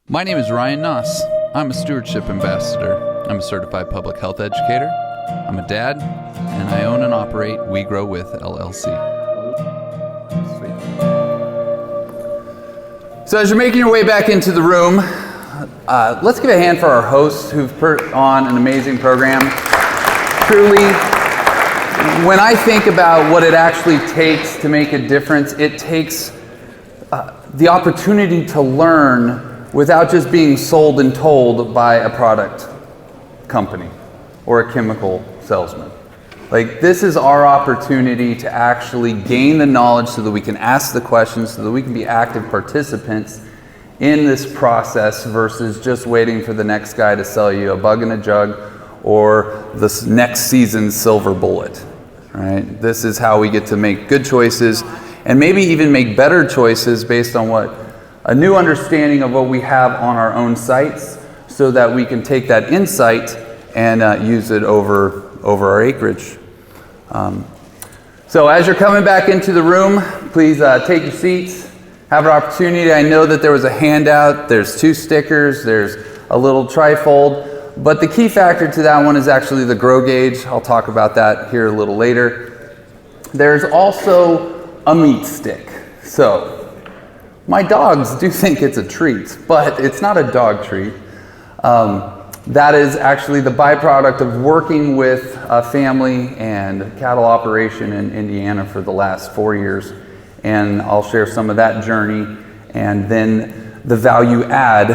My name is Rion Naus. I'm a stewardship ambassador. I'm a certified public health educator. I'm a dad, and I own and operate We Grow With LLC. Sweet. So as you're making your way back into the room, let's give a hand for our hosts who've put on an amazing program. Truly, when I think about what it actually takes to make a difference, it takes the opportunity to learn without just being sold and told by a product company or a chemical salesman. Like, this is our opportunity to actually gain the knowledge so that we can ask the questions, so that we can be active participants in this process versus just waiting for the next guy to sell you a bug in a jug or this next season's silver bullet, right? This is how we get to make good choices and maybe even make better choices based on a new understanding of what we have on our own sites so that we can take that insight and use it over our acreage. So as you're coming back into the room, please take your seats, have an opportunity. I know that there was a handout, there's 2 stickers, there's a little trifold, but the key factor to that one is actually the grow gauge. I'll talk about that here a little later. There's also a meat stick. So my dogs do think it's a treat, but it's not a dog treat. That is actually the byproduct of working with a family and cattle operation in Indiana for the last 4 years. And I'll share some of that journey and then the value add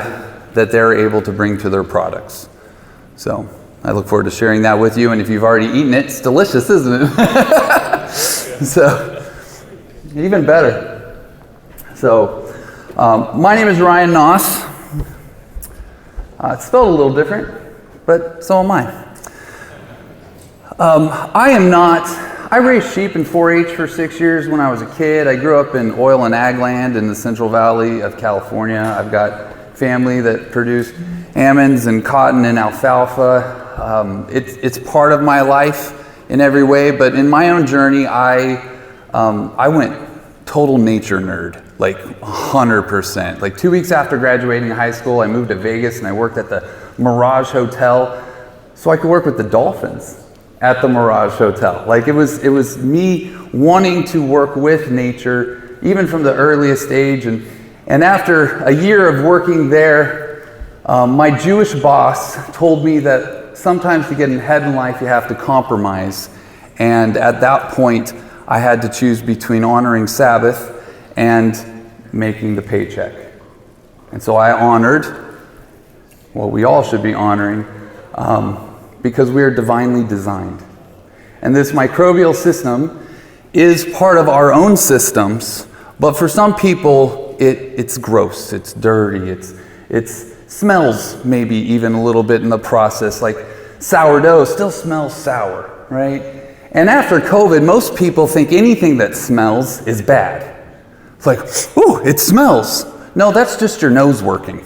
that they're able to bring to their products. So I look forward to sharing that with you. And if you've already eaten it, it's delicious, isn't it? So even better. So, my name is Rion Naus. It's spelled a little different, but so am I. I raised sheep in 4-H for 6 years when I was a kid. I grew up in oil and ag land in the Central Valley of California. I've got family that produce almonds and cotton and alfalfa. It's part of my life in every way, but in my own journey, I went total nature nerd, like 100%. Like 2 weeks after graduating high school, I moved to Vegas and I worked at the Mirage Hotel so I could work with the dolphins at the Mirage Hotel. Like it was me wanting to work with nature even from the earliest age. And after a year of working there, my Jewish boss told me that sometimes to get ahead in life you have to compromise. And at that point, I had to choose between honoring Sabbath and making the paycheck. And so I honored what we all should be honoring because we are divinely designed. And this microbial system is part of our own systems, but for some people it's gross, it's dirty, it smells maybe even a little bit in the process, like sourdough still smells sour, right? And after COVID, most people think anything that smells is bad. It's like, ooh, it smells. No, that's just your nose working.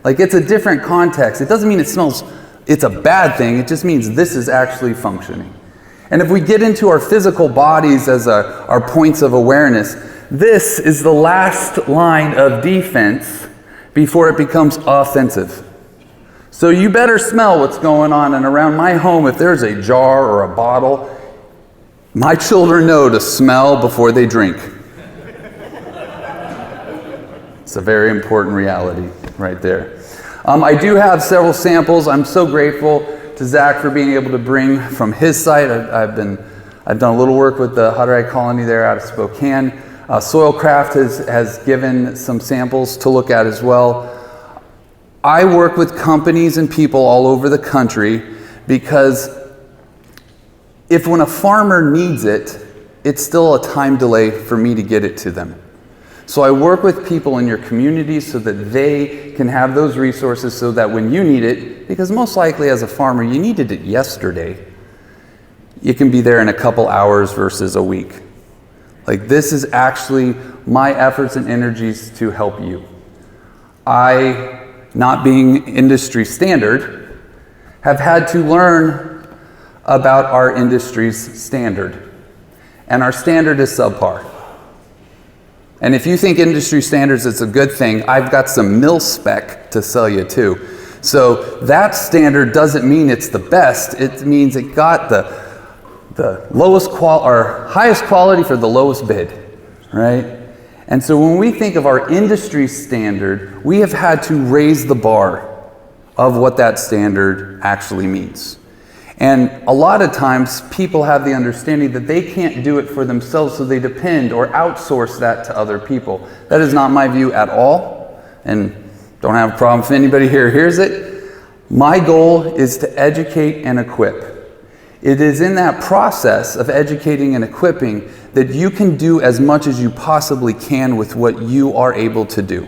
Like, it's a different context. It doesn't mean it smells, it's a bad thing. It just means this is actually functioning. And if we get into our physical bodies as our points of awareness, this is the last line of defense before it becomes offensive. So you better smell what's going on. And around my home, if there's a jar or a bottle, my children know to smell before they drink. It's a very important reality right there. I do have several samples. I'm so grateful to Zach for being able to bring from his site. I've done a little work with the Hutterite colony there out of Spokane. SoilCraft has given some samples to look at as well. I work with companies and people all over the country because when a farmer needs it, it's still a time delay for me to get it to them. So I work with people in your community so that they can have those resources so that when you need it, because most likely as a farmer, you needed it yesterday, you can be there in a couple hours versus a week. Like, this is actually my efforts and energies to help you. Not being industry standard, have had to learn about our industry's standard. And our standard is subpar. And if you think industry standards is a good thing, I've got some mil spec to sell you too. So that standard doesn't mean it's the best. It means it got the lowest or highest quality for the lowest bid, right? And so when we think of our industry standard, we have had to raise the bar of what that standard actually means. And a lot of times people have the understanding that they can't do it for themselves, so they depend or outsource that to other people. That is not my view at all, and don't have a problem if anybody here hears it. My goal is to educate and equip. It is in that process of educating and equipping that you can do as much as you possibly can with what you are able to do.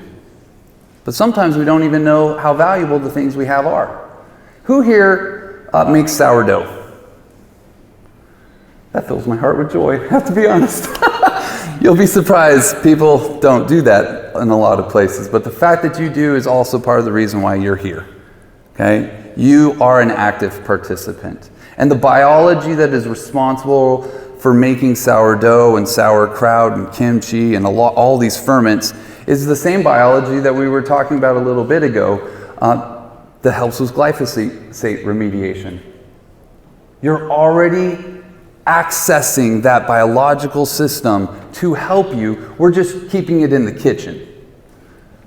But sometimes we don't even know how valuable the things we have are. Who here makes sourdough? That fills my heart with joy, I have to be honest. You'll be surprised, people don't do that in a lot of places, but the fact that you do is also part of the reason why you're here, okay? You are an active participant. And the biology that is responsible for making sourdough and sauerkraut and kimchi and all these ferments is the same biology that we were talking about a little bit ago that helps with glyphosate remediation. You're already accessing that biological system to help you. We're just keeping it in the kitchen.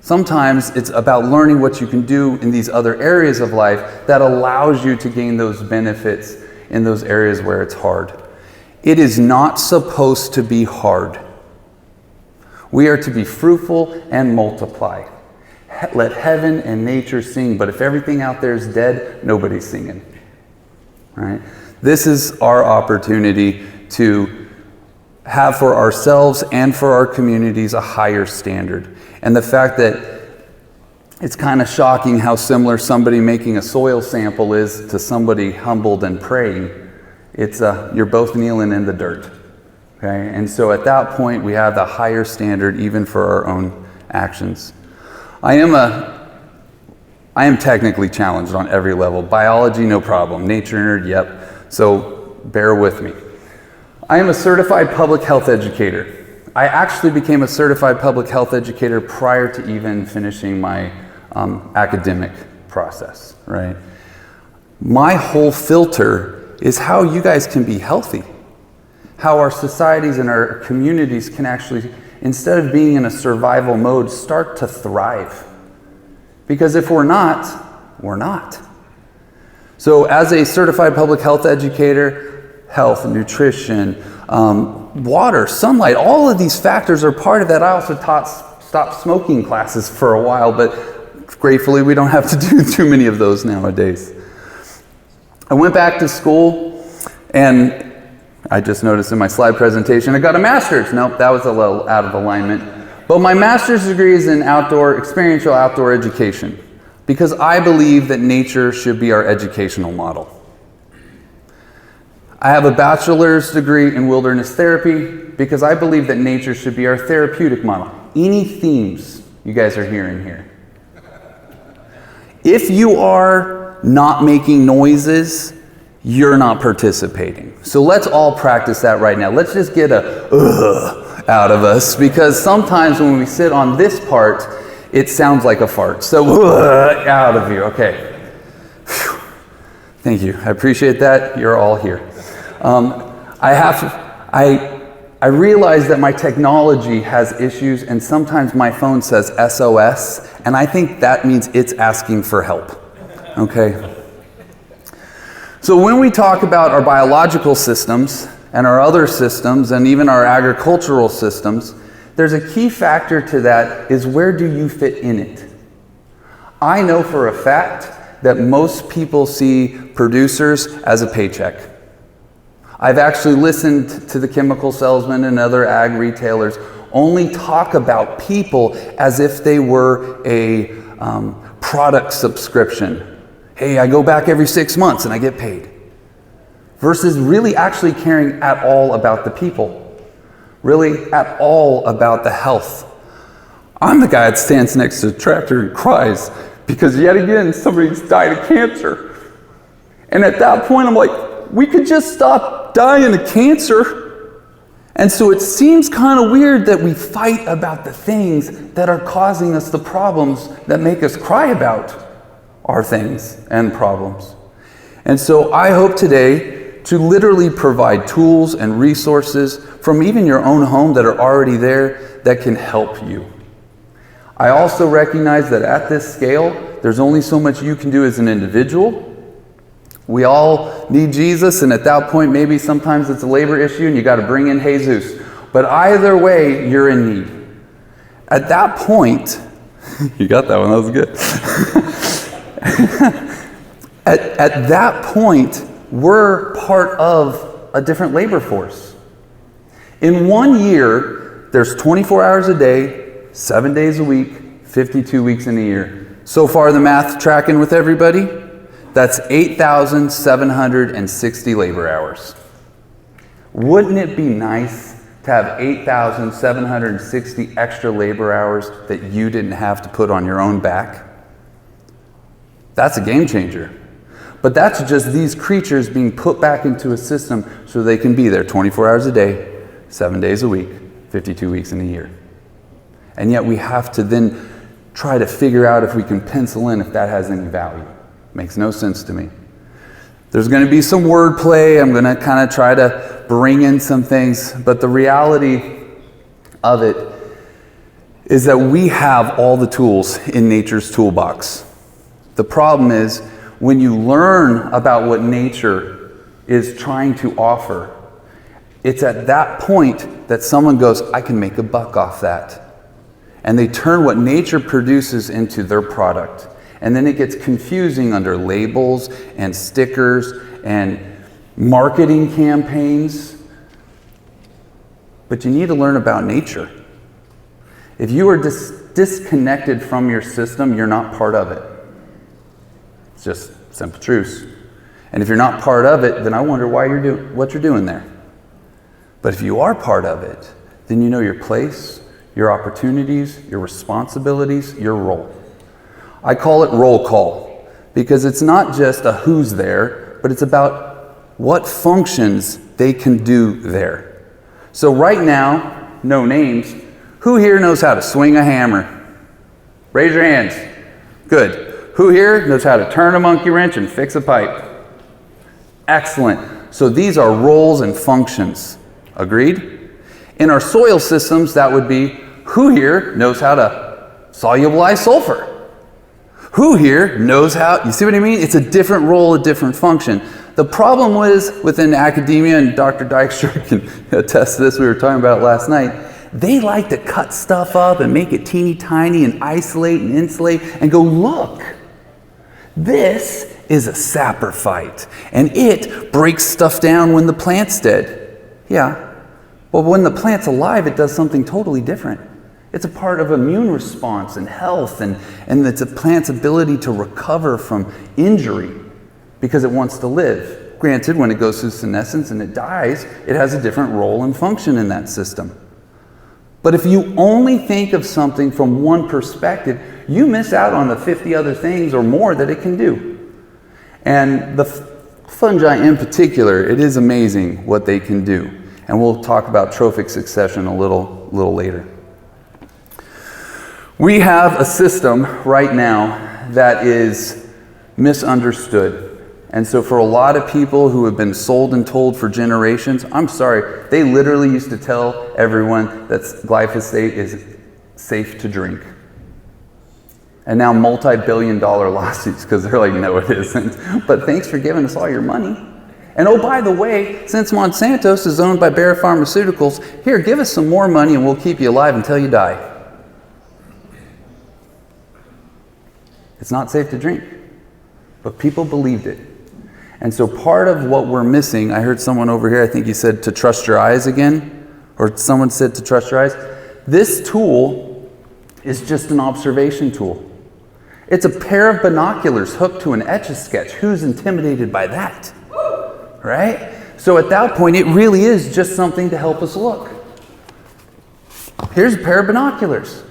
Sometimes it's about learning what you can do in these other areas of life that allows you to gain those benefits in those areas where it's hard. It is not supposed to be hard. We are to be fruitful and multiply. Let heaven and nature sing, but if everything out there is dead, nobody's singing. Right? This is our opportunity to have for ourselves and for our communities a higher standard. And the fact that it's kind of shocking how similar somebody making a soil sample is to somebody humbled and praying. It's you're both kneeling in the dirt. Okay? And so at that point, we have the higher standard even for our own actions. I am technically challenged on every level. Biology, no problem. Nature nerd, yep. So bear with me. I am a certified public health educator. I actually became a certified public health educator prior to even finishing my academic process, right? My whole filter is how you guys can be healthy. How our societies and our communities can actually, instead of being in a survival mode, start to thrive. Because if we're not, we're not. So as a certified public health educator, health, nutrition, water, sunlight, all of these factors are part of that. I also taught stop smoking classes for a while, but gratefully we don't have to do too many of those nowadays. I went back to school, and I just noticed in my slide presentation, I got a master's. Nope, that was a little out of alignment. But my master's degree is in experiential outdoor education, because I believe that nature should be our educational model. I have a bachelor's degree in wilderness therapy because I believe that nature should be our therapeutic model. Any themes you guys are hearing here? If you are not making noises, you're not participating. So let's all practice that right now. Let's just get a out of us, because sometimes when we sit on this part, it sounds like a fart. So out of you, okay. Whew. Thank you, I appreciate that. You're all here. I realize that my technology has issues, and sometimes my phone says SOS, and I think that means it's asking for help, okay? So when we talk about our biological systems and our other systems and even our agricultural systems, there's a key factor to that is, where do you fit in it? I know for a fact that most people see producers as a paycheck. I've actually listened to the chemical salesmen and other ag retailers only talk about people as if they were a product subscription. Hey, I go back every 6 months and I get paid. Versus really actually caring at all about the people. Really at all about the health. I'm the guy that stands next to the tractor and cries because yet again somebody's died of cancer. And at that point I'm like, we could just stop dying of cancer And so it seems kind of weird that we fight about the things that are causing us the problems that make us cry about our things and problems. And so I hope today to literally provide tools and resources from even your own home that are already there that can help you. I also recognize that at this scale, there's only so much you can do as an individual. We all need Jesus, and at that point, maybe sometimes it's a labor issue and you got to bring in Jesus. But either way, you're in need. At that point, you got that one, that was good. at that point, we're part of a different labor force. In 1 year, there's 24 hours a day, 7 days a week, 52 weeks in a year. So far, the math tracking with everybody? That's 8,760 labor hours. Wouldn't it be nice to have 8,760 extra labor hours that you didn't have to put on your own back? That's a game changer. But that's just these creatures being put back into a system so they can be there 24 hours a day, 7 days a week, 52 weeks in a year. And yet we have to then try to figure out if we can pencil in if that has any value. Makes no sense to me. There's going to be some wordplay. I'm going to kind of try to bring in some things. But the reality of it is that we have all the tools in nature's toolbox. The problem is when you learn about what nature is trying to offer, it's at that point that someone goes, I can make a buck off that. And they turn what nature produces into their product. And then it gets confusing under labels and stickers and marketing campaigns. But you need to learn about nature. If you are disconnected from your system, you're not part of it. It's just simple truths. And if you're not part of it, then I wonder why you're doing what you're doing there. But if you are part of it, then you know your place, your opportunities, your responsibilities, your role. I call it roll call because it's not just a who's there, but it's about what functions they can do there. So right now, no names, who here knows how to swing a hammer? Raise your hands. Good. Who here knows how to turn a monkey wrench and fix a pipe? Excellent. So these are roles and functions. Agreed? In our soil systems, that would be who here knows how to solubilize sulfur? Who here knows how, you see what I mean? It's a different role, a different function. The problem was within academia, and Dr. Dykstra can attest to this, we were talking about it last night, they like to cut stuff up and make it teeny tiny and isolate and insulate and go, look, this is a saprophyte and it breaks stuff down when the plant's dead. Yeah, but when the plant's alive, it does something totally different. It's a part of immune response and health, and it's a plant's ability to recover from injury because it wants to live. Granted, when it goes through senescence and it dies, it has a different role and function in that system. But if you only think of something from one perspective, you miss out on the 50 other things or more that it can do. And the fungi in particular, it is amazing what they can do. And we'll talk about trophic succession a little later. We have a system right now that is misunderstood. And so for a lot of people who have been sold and told for generations, I'm sorry, they literally used to tell everyone that glyphosate is safe to drink. And now multi-billion-dollar lawsuits because they're like, no, it isn't. But thanks for giving us all your money. And oh, by the way, since Monsanto's is owned by Bayer Pharmaceuticals, here, give us some more money and we'll keep you alive until you die. It's not safe to drink, but people believed it. And so part of what we're missing, I heard someone over here, I think he said to trust your eyes again, or someone said to trust your eyes. This tool is just an observation tool. It's a pair of binoculars hooked to an Etch-a-Sketch. Who's intimidated by that? Right? So at that point, it really is just something to help us look. Here's a pair of binoculars.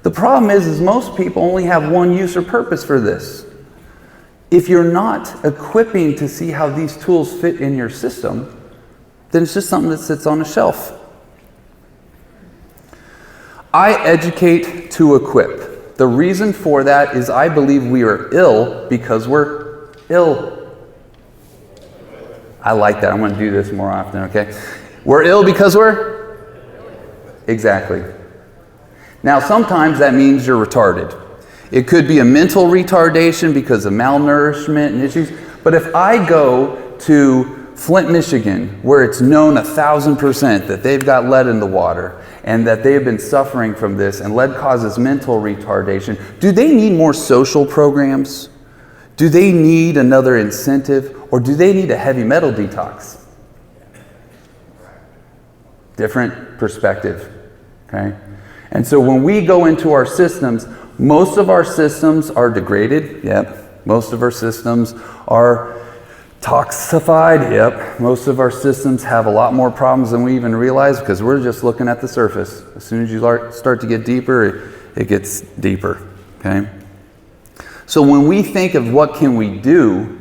The problem is most people only have one use or purpose for this. If you're not equipping to see how these tools fit in your system, then it's just something that sits on a shelf. I educate to equip. The reason for that is I believe we are ill because we're ill. I like that. I'm going to do this more often, okay? We're ill because we're... Exactly. Now, sometimes that means you're retarded. It could be a mental retardation because of malnourishment and issues. But if I go to Flint, Michigan, where it's known 1,000% that they've got lead in the water and that they've been suffering from this, and lead causes mental retardation, do they need more social programs? Do they need another incentive? Or do they need a heavy metal detox? Different perspective, okay? And so when we go into our systems, most of our systems are degraded, yep. Most of our systems are toxified, yep. Most of our systems have a lot more problems than we even realize because we're just looking at the surface. As soon as you start to get deeper, it gets deeper, okay? So when we think of what can we do,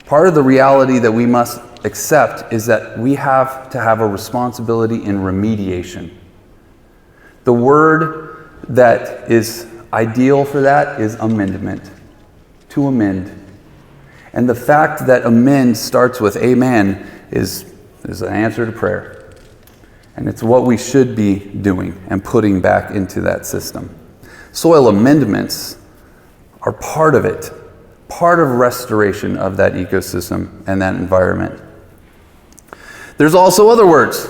part of the reality that we must accept is that we have to have a responsibility in remediation. The word that is ideal for that is amendment, to amend. And the fact that amend starts with amen is an answer to prayer. And it's what we should be doing and putting back into that system. Soil amendments are part of it, part of restoration of that ecosystem and that environment. There's also other words.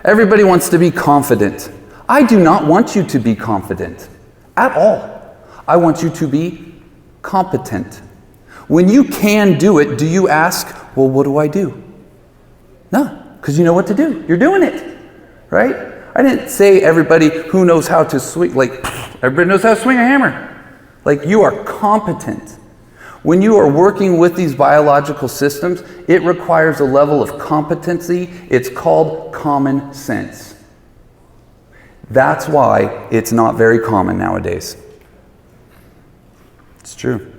Everybody wants to be confident. I do not want you to be confident at all. I want you to be competent. When you can do it, do you ask, well, what do I do? No, because you know what to do. You're doing it, right? I didn't say everybody who knows how to swing, like everybody knows how to swing a hammer. Like you are competent. When you are working with these biological systems, it requires a level of competency. It's called common sense. That's why it's not very common nowadays. It's true.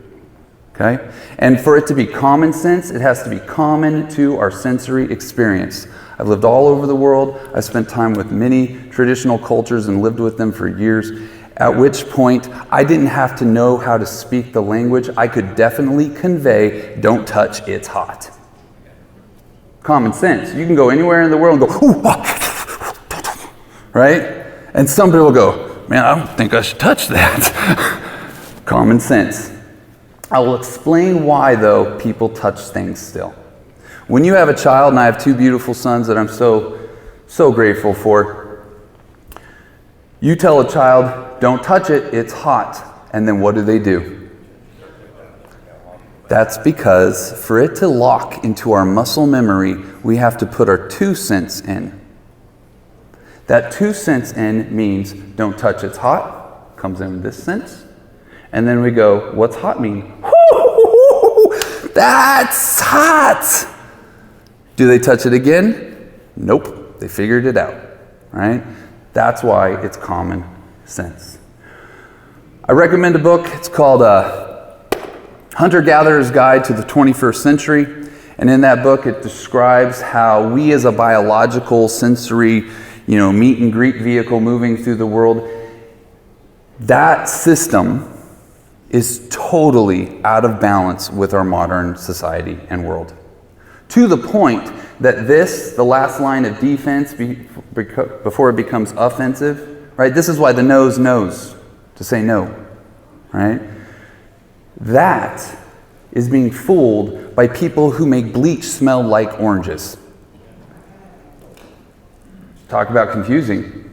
Okay? And for it to be common sense, it has to be common to our sensory experience. I've lived all over the world. I spent time with many traditional cultures and lived with them for years, at which point I didn't have to know how to speak the language. I could definitely convey, don't touch, it's hot. Common sense. You can go anywhere in the world and go, ooh, ah, right? And somebody will go, man, I don't think I should touch that. Common sense. I will explain why, though, people touch things still. When you have a child, and I have two beautiful sons that I'm so grateful for, you tell a child, don't touch it, it's hot. And then what do? That's because for it to lock into our muscle memory, we have to put our 2 cents in. That 2 cents in means don't touch, it's hot, comes in this sense. And then we go, what's hot mean? That's hot! Do they touch it again? Nope, they figured it out, right? That's why it's common sense. I recommend a book. It's called Hunter-Gatherer's Guide to the 21st Century. And in that book, it describes how we as a biological, sensory, meet and greet vehicle moving through the world, that system is totally out of balance with our modern society and world. To the point that the last line of defense before it becomes offensive, right? This is why the nose knows to say no, right? That is being fooled by people who make bleach smell like oranges. Talk about confusing.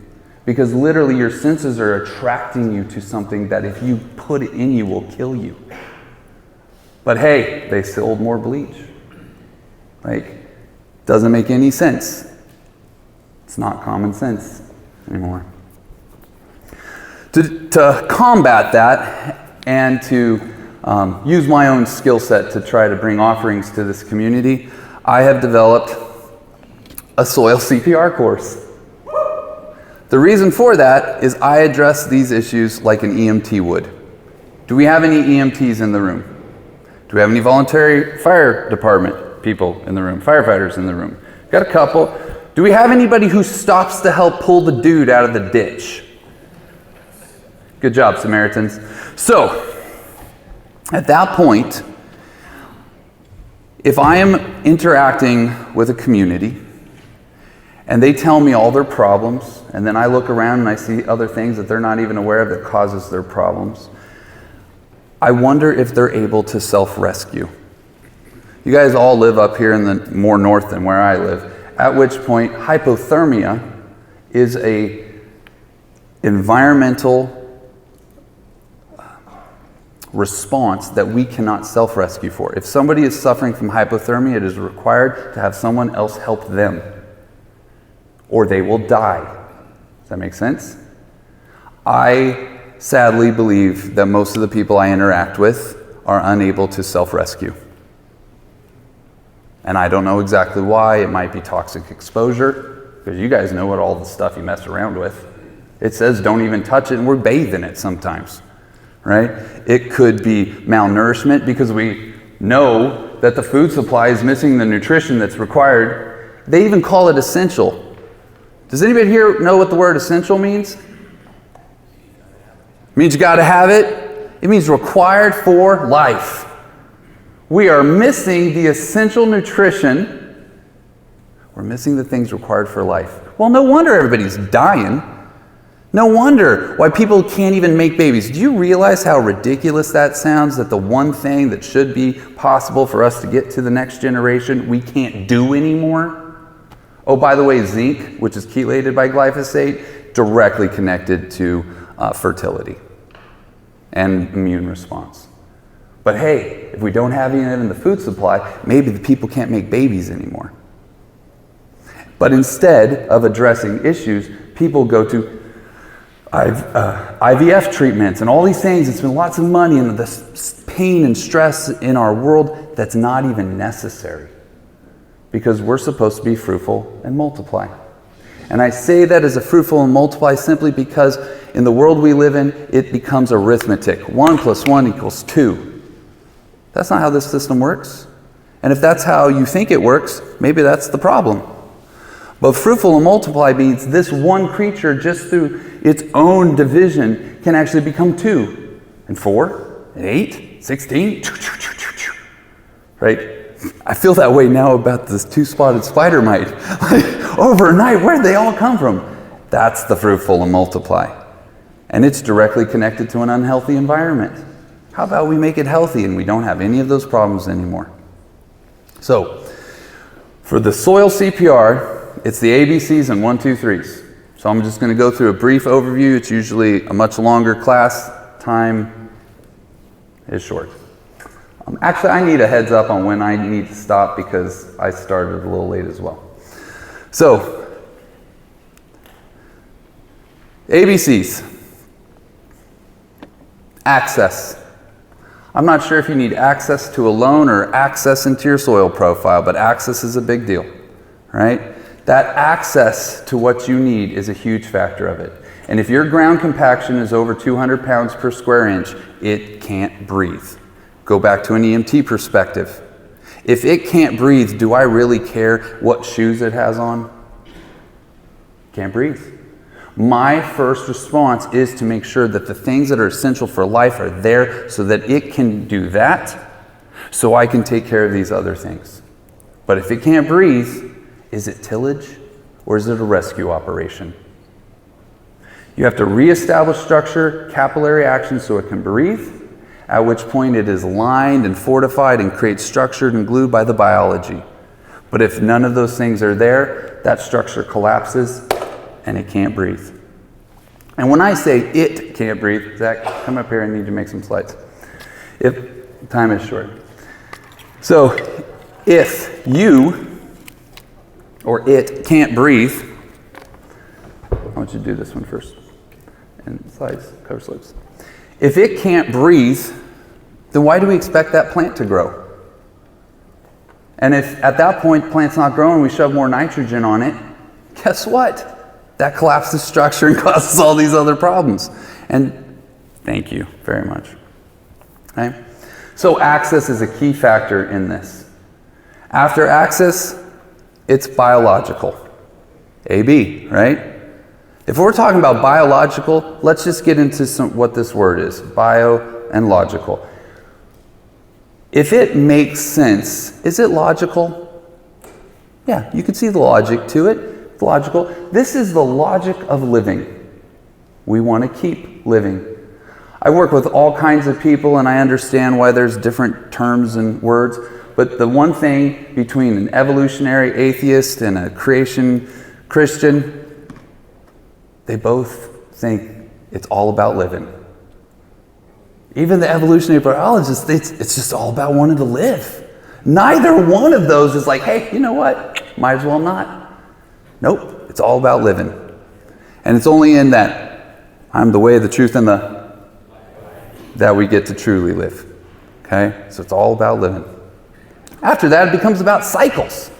Because literally your senses are attracting you to something that if you put it in you will kill you. But hey, they sold more bleach. Doesn't make any sense. It's not common sense anymore. To combat that and to use my own skill set to try to bring offerings to this community, I have developed a Soil CPR course. The reason for that is I address these issues like an EMT would. Do we have any EMTs in the room? Do we have any voluntary fire department people in the room? Firefighters in the room? Got a couple. Do we have anybody who stops to help pull the dude out of the ditch? Good job, Samaritans. So, at that point, if I am interacting with a community and they tell me all their problems, and then I look around and I see other things that they're not even aware of that causes their problems, I wonder if they're able to self-rescue. You guys all live up here in the more north than where I live, at which point hypothermia is a environmental response that we cannot self-rescue for. If somebody is suffering from hypothermia, it is required to have someone else help them, or they will die. Does that make sense? I sadly believe that most of the people I interact with are unable to self-rescue. And I don't know exactly why. It might be toxic exposure, because you guys know what all the stuff you mess around with. It says don't even touch it, and we're bathed in it sometimes. Right? It could be malnourishment because we know that the food supply is missing the nutrition that's required. They even call it essential. Does anybody here know what the word essential means? It means you got to have it. It means required for life. We are missing the essential nutrition. We're missing the things required for life. Well, no wonder everybody's dying. No wonder why people can't even make babies. Do you realize how ridiculous that sounds, that the one thing that should be possible for us to get to the next generation, we can't do anymore? Oh, by the way, zinc, which is chelated by glyphosate, directly connected to fertility and immune response. But hey, if we don't have any in the food supply, maybe the people can't make babies anymore. But instead of addressing issues, people go to IVF treatments and all these things and spend lots of money and the pain and stress in our world that's not even necessary, because we're supposed to be fruitful and multiply. And I say that as a fruitful and multiply simply because in the world we live in, it becomes arithmetic. 1 + 1 = 2. That's not how this system works. And if that's how you think it works, maybe that's the problem. But fruitful and multiply means this one creature, just through its own division, can actually become 2, and 4, and 8, 16, right? I feel that way now about this 2-spotted spider mite. Like, overnight, where'd they all come from? That's the fruitful and multiply. And it's directly connected to an unhealthy environment. How about we make it healthy and we don't have any of those problems anymore? So, for the Soil CPR, it's the ABCs and 1, 2, 3s. So I'm just going to go through a brief overview. It's usually a much longer class. Time is short. Actually, I need a heads up on when I need to stop because I started a little late as well. So, ABCs. Access. I'm not sure if you need access to a loan or access into your soil profile, but access is a big deal, right? That access to what you need is a huge factor of it. And if your ground compaction is over 200 pounds per square inch, it can't breathe. Go back to an EMT perspective. If it can't breathe, do I really care what shoes it has on? Can't breathe. My first response is to make sure that the things that are essential for life are there so that it can do that, so I can take care of these other things. But if it can't breathe, is it tillage or is it a rescue operation? You have to reestablish structure, capillary action so it can breathe, at which point it is lined and fortified and creates structured and glued by the biology. But if none of those things are there, that structure collapses and it can't breathe. And when I say it can't breathe, Zach, come up here, I need to make some slides. If time is short. So if you or it can't breathe, I want you to do this one first. And slides, cover slips. If it can't breathe, then why do we expect that plant to grow? And if at that point plant's not growing, we shove more nitrogen on it, guess what? That collapses structure and causes all these other problems. And thank you very much. Okay? So access is a key factor in this. After access, it's biological. AB, right? If we're talking about biological, let's just get into what this word is, bio and logical. If it makes sense, is it logical? Yeah, you can see the logic to it. It's logical. This is the logic of living. We want to keep living. I work with all kinds of people and I understand why there's different terms and words, but the one thing between an evolutionary atheist and a creation Christian, they both think it's all about living. Even the evolutionary biologists, it's just all about wanting to live. Neither one of those is like, hey, you know what? Might as well not. Nope, it's all about living. And it's only in that I'm the way, the truth, and that we get to truly live. Okay? So it's all about living. After that, it becomes about cycles.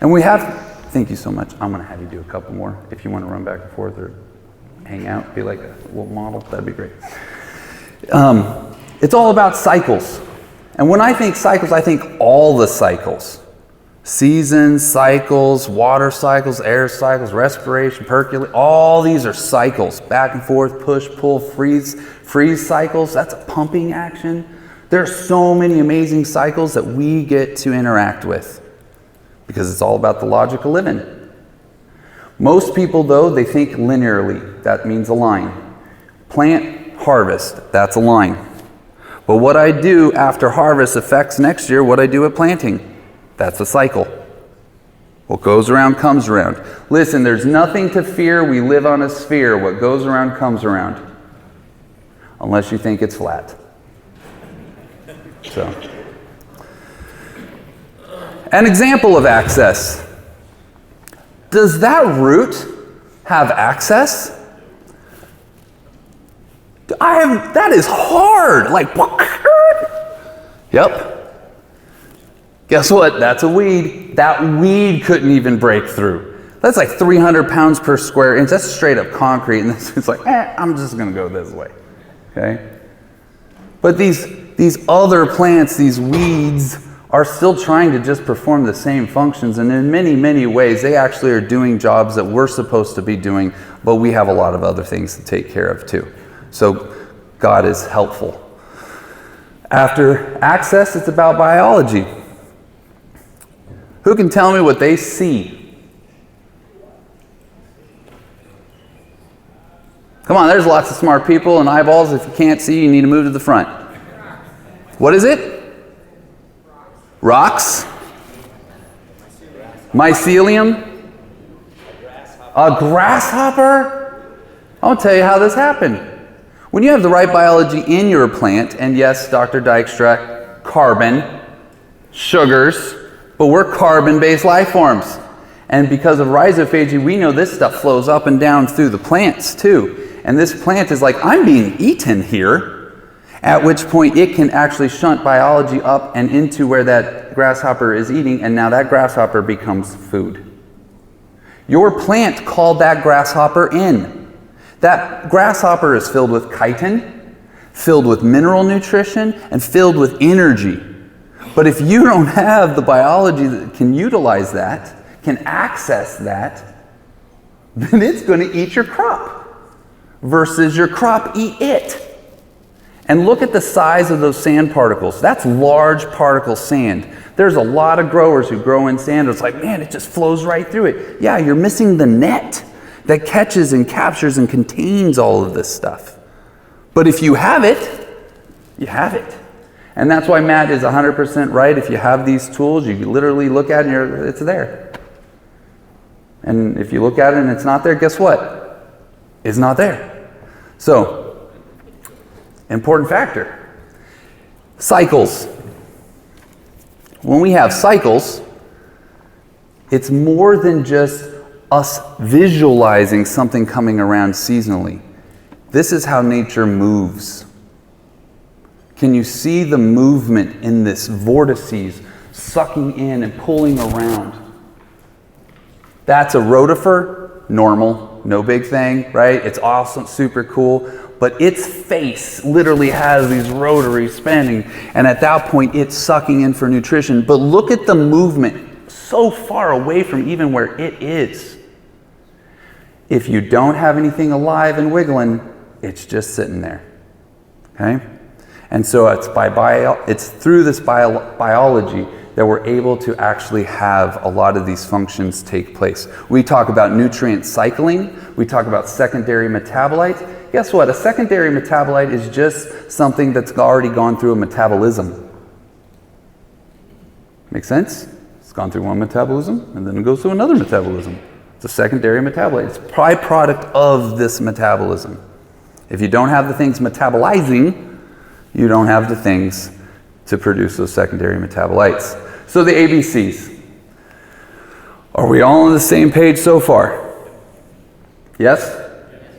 And we have, thank you so much. I'm going to have you do a couple more. If you want to run back and forth or hang out, be like a little model, that'd be great. It's all about cycles. And when I think cycles, I think all the cycles. Seasons, cycles, water cycles, air cycles, respiration, percolate, all these are cycles. Back and forth, push, pull, freeze cycles. That's a pumping action. There are so many amazing cycles that we get to interact with because it's all about the logic of living. Most people, though, they think linearly. That means a line. Plant, harvest, that's a line. But what I do after harvest affects next year what I do at planting. That's a cycle. What goes around comes around. Listen, there's nothing to fear. We live on a sphere. What goes around comes around. Unless you think it's flat. So, an example of access. Does that root have access? That is hard. Like, yep. Guess what? That's a weed. That weed couldn't even break through. That's like 300 pounds per square inch. That's straight up concrete. And it's like, I'm just going to go this way. Okay? But these other plants, these weeds, are still trying to just perform the same functions. And in many, many ways, they actually are doing jobs that we're supposed to be doing, but we have a lot of other things to take care of too. So God is helpful. After access, it's about biology. Who can tell me what they see? Come on, there's lots of smart people and eyeballs. If you can't see, you need to move to the front. What is it? Rocks? Mycelium? A grasshopper? I'll tell you how this happened. When you have the right biology in your plant, and yes, Dr. Dykstra, carbon, sugars, but we're carbon-based life forms. And because of rhizophagy, we know this stuff flows up and down through the plants too. And this plant is like, I'm being eaten here, at which point it can actually shunt biology up and into where that grasshopper is eating, and now that grasshopper becomes food. Your plant called that grasshopper in. That grasshopper is filled with chitin, filled with mineral nutrition, and filled with energy. But if you don't have the biology that can utilize that, can access that, then it's going to eat your crop versus your crop eat it. And look at the size of those sand particles. That's large particle sand. There's a lot of growers who grow in sand. It's like, man, it just flows right through it. Yeah, you're missing the net that catches and captures and contains all of this stuff. But if you have it, you have it. And that's why Matt is 100% right. If you have these tools, you literally look at it and it's there. And if you look at it and it's not there, guess what? It's not there. So, important factor. Cycles. When we have cycles, it's more than just us visualizing something coming around seasonally. This is how nature moves. Can you see the movement in this vortices sucking in and pulling around? That's a rotifer, normal, no big thing, right? It's awesome, super cool. But its face literally has these rotaries spinning, and at that point it's sucking in for nutrition. But look at the movement so far away from even where it is. If you don't have anything alive and wiggling, it's just sitting there. Okay? And so it's through this biology that we're able to actually have a lot of these functions take place. We talk about nutrient cycling. We talk about secondary metabolites. Guess what? A secondary metabolite is just something that's already gone through a metabolism. Make sense? It's gone through one metabolism, and then it goes through another metabolism. It's a secondary metabolite. It's a byproduct of this metabolism. If you don't have the things metabolizing, you don't have the things to produce those secondary metabolites. So the ABCs. Are we all on the same page so far? Yes?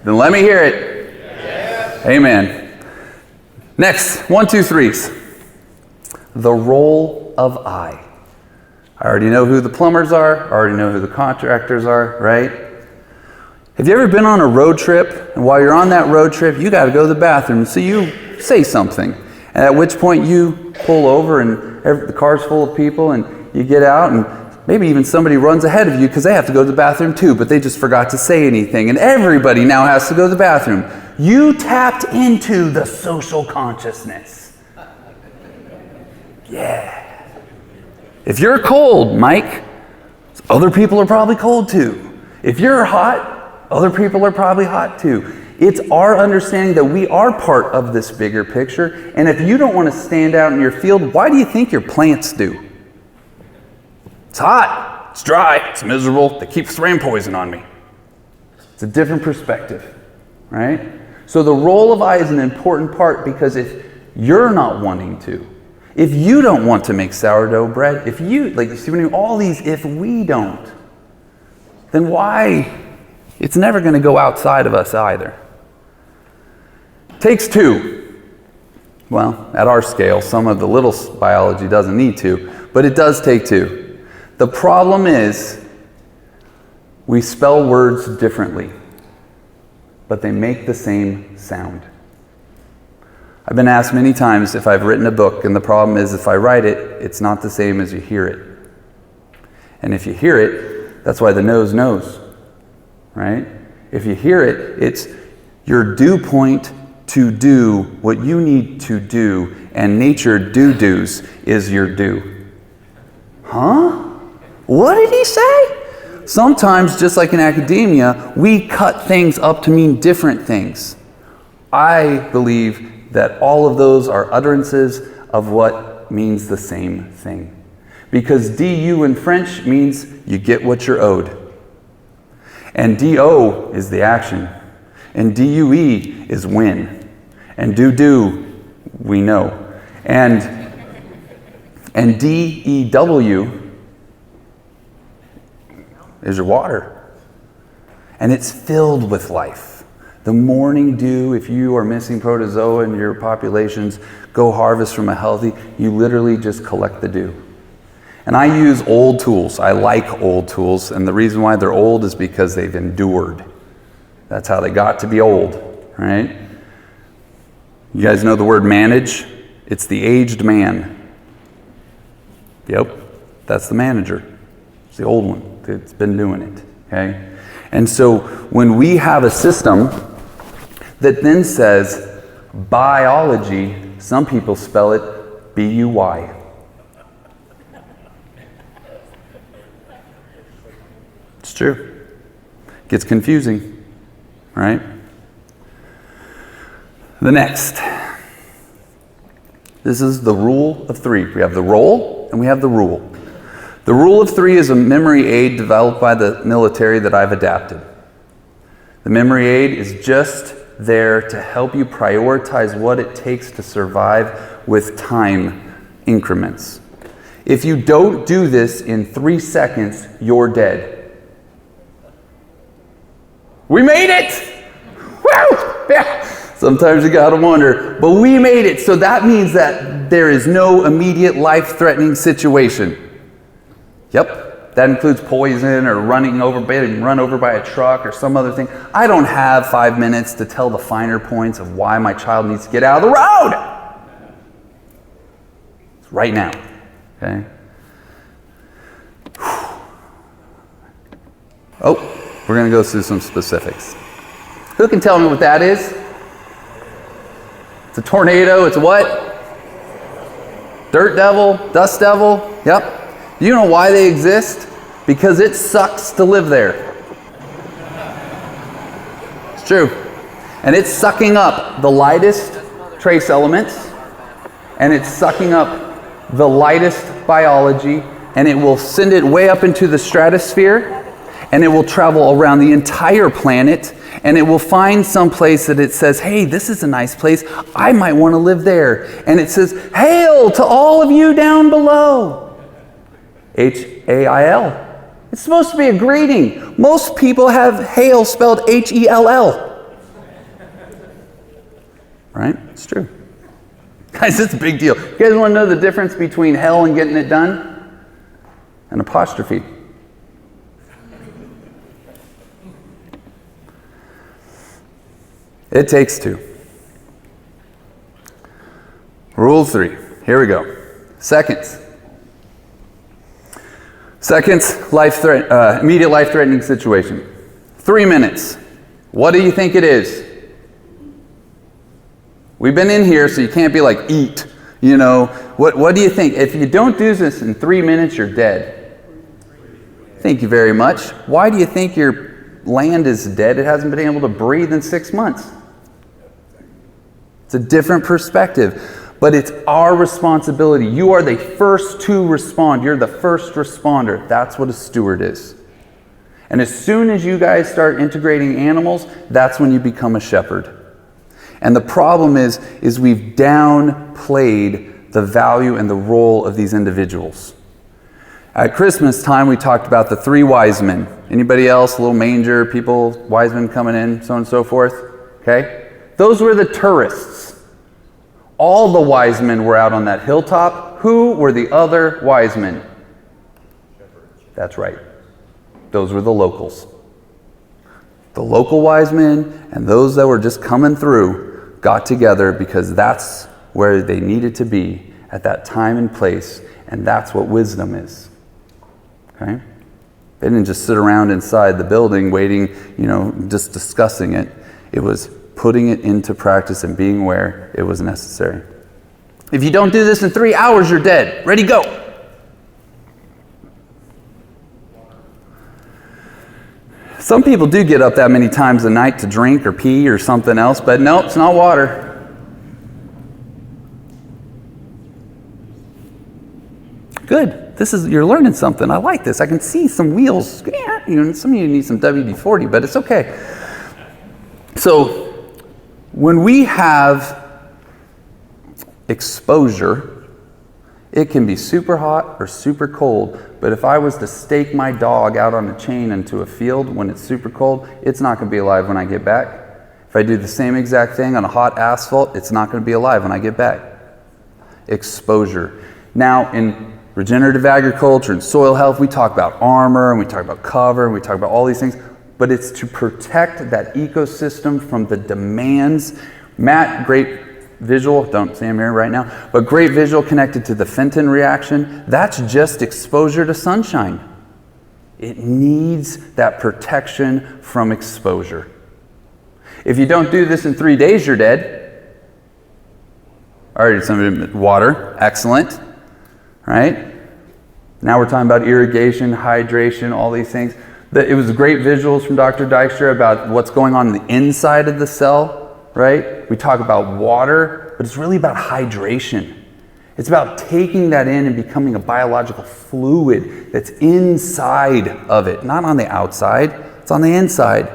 Then let me hear it. Yes. Amen. Next, 1, 2, 3s. The role of I. I already know who the plumbers are. I already know who the contractors are, right? Have you ever been on a road trip, and while you're on that road trip, you got to go to the bathroom, so you say something, and at which point you pull over, and the car's full of people, and you get out, and maybe even somebody runs ahead of you because they have to go to the bathroom too, but they just forgot to say anything, and everybody now has to go to the bathroom. You tapped into the social consciousness. Yeah. If you're cold, Mike, other people are probably cold too. If you're hot, other people are probably hot too. It's our understanding that we are part of this bigger picture, and if you don't want to stand out in your field, why do you think your plants do? It's hot, it's dry, it's miserable, they keep spraying poison on me. It's a different perspective, right? So the role of I is an important part, because if you're not wanting to, if you don't want to make sourdough bread, if you, like, see, when you all these if we don't, then why? It's never going to go outside of us either. Takes two. Well, at our scale, some of the little biology doesn't need to, but it does take two. The problem is we spell words differently, but they make the same sound. I've been asked many times if I've written a book, and the problem is if I write it, it's not the same as you hear it. And if you hear it, that's why the nose knows. Right? If you hear it, it's your dew point to do what you need to do, and nature do-dos is your do. Huh? What did he say? Sometimes, just like in academia, we cut things up to mean different things. I believe that all of those are utterances of what means the same thing. Because du in French means you get what you're owed. And do is the action. And due is win. And do, we know. And dew is your water. And it's filled with life. The morning dew, if you are missing protozoa in your populations, go harvest from a healthy, you literally just collect the dew. And I use old tools. I like old tools, and the reason why they're old is because they've endured. That's how they got to be old, right? You guys know the word manage? It's the aged man. Yep, that's the manager. It's the old one that's been doing it, okay? And so when we have a system that then says biology, some people spell it B-U-Y. It's true. It gets confusing, right? The next. This is the rule of three. We have the role and we have the rule. The rule of three is a memory aid developed by the military that I've adapted. The memory aid is just there to help you prioritize what it takes to survive with time increments. If you don't do this in 3 seconds, you're dead. We made it! Woo! Yeah. Sometimes you gotta wonder, but we made it. So that means that there is no immediate life-threatening situation. Yep, that includes poison or being run over by a truck or some other thing. I don't have 5 minutes to tell the finer points of why my child needs to get out of the road. It's right now, okay? Oh, We're going to go through some specifics. Who can tell me what that is? It's a tornado. It's what? Dirt devil, dust devil. Yep. Do you know why they exist? Because it sucks to live there. It's true. And it's sucking up the lightest trace elements, and it's sucking up the lightest biology, and it will send it way up into the stratosphere, and it will travel around the entire planet, and it will find some place that it says, hey, this is a nice place, I might want to live there. And it says, hail to all of you down below. H-A-I-L. It's supposed to be a greeting. Most people have hail spelled H-E-L-L. Right? It's true. Guys, it's a big deal. You guys want to know the difference between hell and getting it done? An apostrophe. It takes two. Rule 3. Here we go. Seconds. Seconds, immediate life-threatening situation. 3 minutes. What do you think it is? We've been in here, so you can't be like, eat. You know, what do you think? If you don't do this in 3 minutes, you're dead. Thank you very much. Why do you think your land is dead? It hasn't been able to breathe in 6 months. It's a different perspective, but it's our responsibility. You are the first to respond. You're the first responder. That's what a steward is. And as soon as you guys start integrating animals, that's when you become a shepherd. And the problem is we've downplayed the value and the role of these individuals. At Christmas time, we talked about the 3 wise men. Anybody else? A little manger, people, wise men coming in, so on and so forth. Okay? Those were the tourists. All the wise men were out on that hilltop. Who were the other wise men? That's right. Those were the locals. The local wise men and those that were just coming through got together because that's where they needed to be at that time and place, and that's what wisdom is. Okay? They didn't just sit around inside the building waiting, just discussing it. It was putting it into practice and being where it was necessary. If you don't do this in 3 hours, you're dead. Ready, go. Some people do get up that many times a night to drink or pee or something else, but no, it's not water. Good. You're learning something. I like this. I can see some wheels. Some of you need some WD-40, but it's okay. So, when we have exposure, it can be super hot or super cold, but if I was to stake my dog out on a chain into a field when it's super cold, it's not going to be alive when I get back. If I do the same exact thing on a hot asphalt, it's not going to be alive when I get back. Exposure. Now, in regenerative agriculture and soil health, we talk about armor, and we talk about cover, and we talk about all these things, but it's to protect that ecosystem from the demands. Matt, great visual, don't see him here right now, but great visual connected to the Fenton reaction. That's just exposure to sunshine. It needs that protection from exposure. If you don't do this in 3 days, you're dead. Already some water, excellent, right? Now we're talking about irrigation, hydration, all these things. It was great visuals from Dr. Dykstra about what's going on in the inside of the cell. Right? We talk about water, but it's really about hydration. It's about taking that in and becoming a biological fluid that's inside of it, not on the outside. It's on the inside.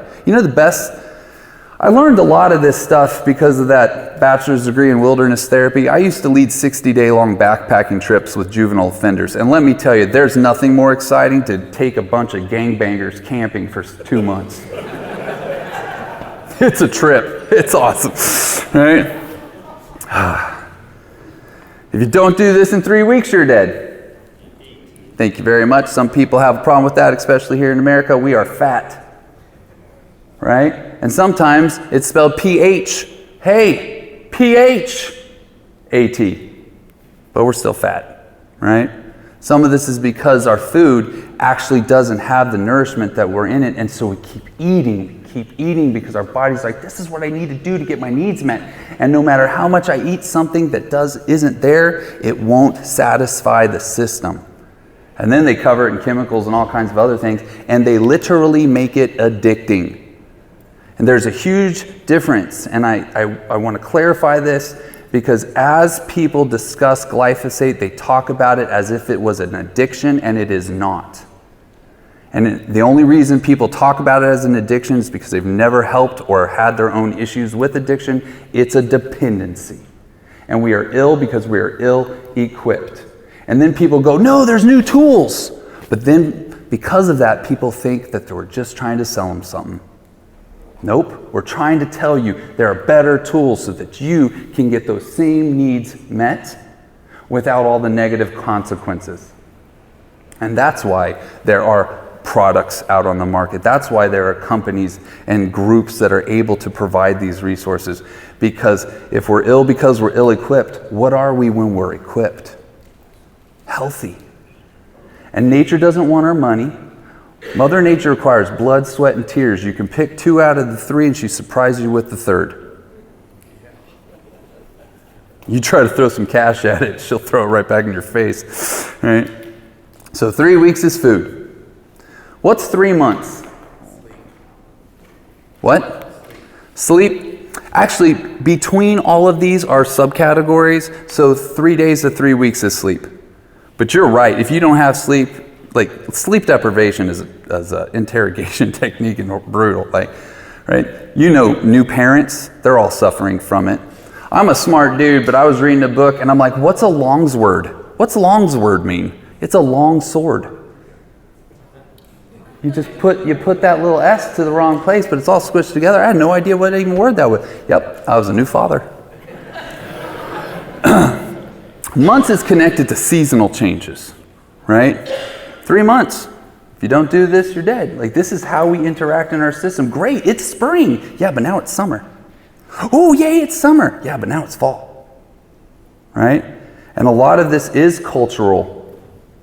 I learned a lot of this stuff because of that bachelor's degree in wilderness therapy. I used to lead 60-day-long backpacking trips with juvenile offenders. And let me tell you, there's nothing more exciting to take a bunch of gangbangers camping for 2 months. It's a trip. It's awesome, right? If you don't do this in 3 weeks, you're dead. Thank you very much. Some people have a problem with that, especially here in America. We are fat, right? And sometimes it's spelled P-H. Hey, P-H-A-T. But we're still fat, right? Some of this is because our food actually doesn't have the nourishment that we're in it, and so we keep eating because our body's like, this is what I need to do to get my needs met. And no matter how much I eat something that isn't there, it won't satisfy the system. And then they cover it in chemicals and all kinds of other things, and they literally make it addicting. And there's a huge difference, and I want to clarify this, because as people discuss glyphosate, they talk about it as if it was an addiction, and it is not. And the only reason people talk about it as an addiction is because they've never helped or had their own issues with addiction. It's a dependency. And we are ill because we are ill-equipped. And then people go, no, there's new tools. But then because of that, people think that we're just trying to sell them something. Nope, we're trying to tell you there are better tools so that you can get those same needs met without all the negative consequences. And that's why there are products out on the market. That's why there are companies and groups that are able to provide these resources. Because if we're ill because we're ill-equipped, what are we when we're equipped? Healthy. And nature doesn't want our money. Mother Nature requires blood, sweat, and tears. You can pick 2 out of the 3 and she surprises you with the 3rd. You try to throw some cash at it, she'll throw it right back in your face. Right? So 3 weeks is food. What's 3 months? What? Sleep. Actually, between all of these are subcategories. So 3 days to 3 weeks is sleep. But you're right. If you don't have sleep, like sleep deprivation is an interrogation technique and brutal. Like, right? You know, new parents, they're all suffering from it. I'm a smart dude, but I was reading a book and I'm like, what's a longsword? What's longsword mean? It's a long sword. You put that little S to the wrong place, but it's all squished together. I had no idea what even word that was. Yep, I was a new father. Months is connected to seasonal changes, right? 3 months. If you don't do this, you're dead. Like, this is how we interact in our system. Great, it's spring. Yeah, but now it's summer. Oh, yay, it's summer. Yeah, but now it's fall. Right? And a lot of this is cultural,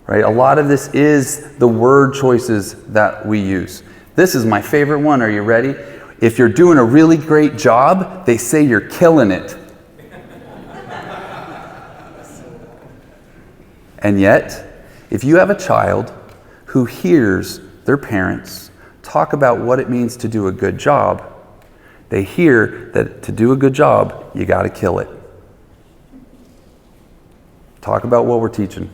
right? A lot of this is the word choices that we use. This is my favorite one. Are you ready? If you're doing a really great job, they say you're killing it. And yet, if you have a child who hears their parents talk about what it means to do a good job, they hear that to do a good job, you got to kill it. Talk about what we're teaching.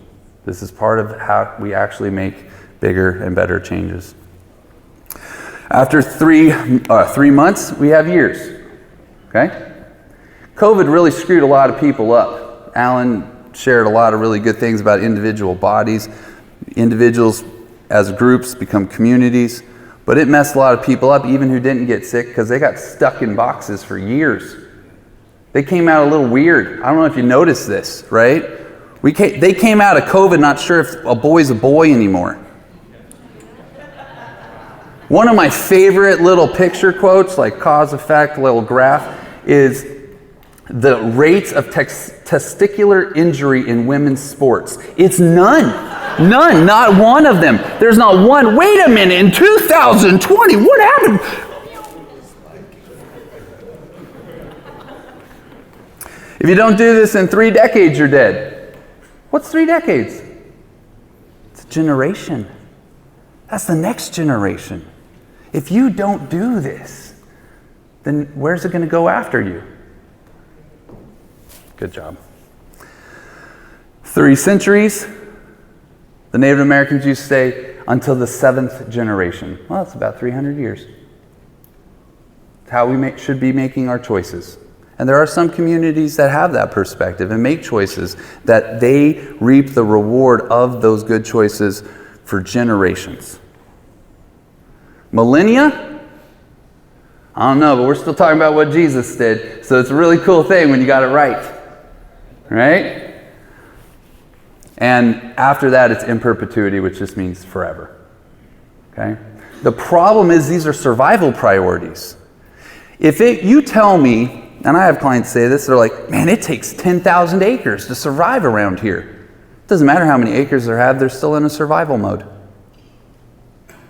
This is part of how we actually make bigger and better changes. After three months, we have years. Okay? COVID really screwed a lot of people up. Alan shared a lot of really good things about individual bodies. Individuals as groups become communities, but it messed a lot of people up, even who didn't get sick, because they got stuck in boxes for years. They came out a little weird. I don't know if you noticed this, right? They came out of COVID not sure if a boy's a boy anymore. One of my favorite little picture quotes, like cause effect, little graph, is the rates of testicular injury in women's sports. It's none. None. Not one of them. There's not one. Wait a minute. In 2020, what happened? If you don't do this in 3 decades, you're dead. What's 3 decades? It's a generation. That's the next generation. If you don't do this, then where's it going to go after you? Good job. 3 centuries. The Native Americans used to say until the 7th generation. Well, that's about 300 years. It's how we should be making our choices. And there are some communities that have that perspective and make choices that they reap the reward of those good choices for generations. Millennia? I don't know, but we're still talking about what Jesus did. So it's a really cool thing when you got it right. Right? And after that, it's in perpetuity, which just means forever. Okay? The problem is these are survival priorities. You tell me, and I have clients say this, they're like, man, it takes 10,000 acres to survive around here. Doesn't matter how many acres they have, they're still in a survival mode.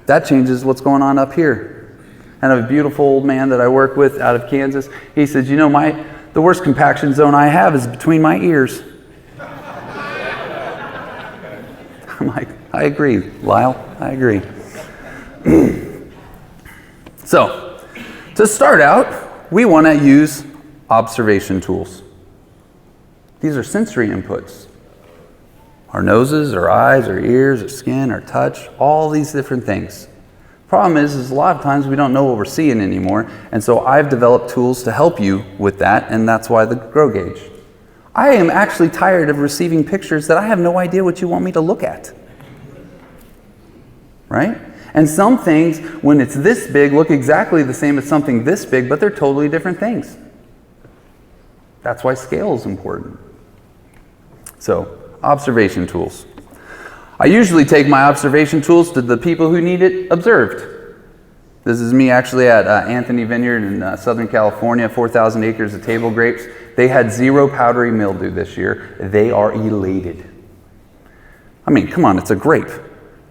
That changes what's going on up here. And I have a beautiful old man that I work with out of Kansas. He says, you know, the worst compaction zone I have is between my ears. I'm like, I agree, Lyle, I agree. So, to start out, we want to use observation tools. These are sensory inputs. Our noses, our eyes, our ears, our skin, our touch, all these different things. Problem is a lot of times we don't know what we're seeing anymore, and so I've developed tools to help you with that, and that's why the Grow Gauge. I am actually tired of receiving pictures that I have no idea what you want me to look at. Right? And some things, when it's this big, look exactly the same as something this big, but they're totally different things. That's why scale is important. So, observation tools. I usually take my observation tools to the people who need it observed. This is me actually at Anthony Vineyard in Southern California, 4,000 acres of table grapes. They had 0 powdery mildew this year. They are elated. I mean, come on, it's a grape.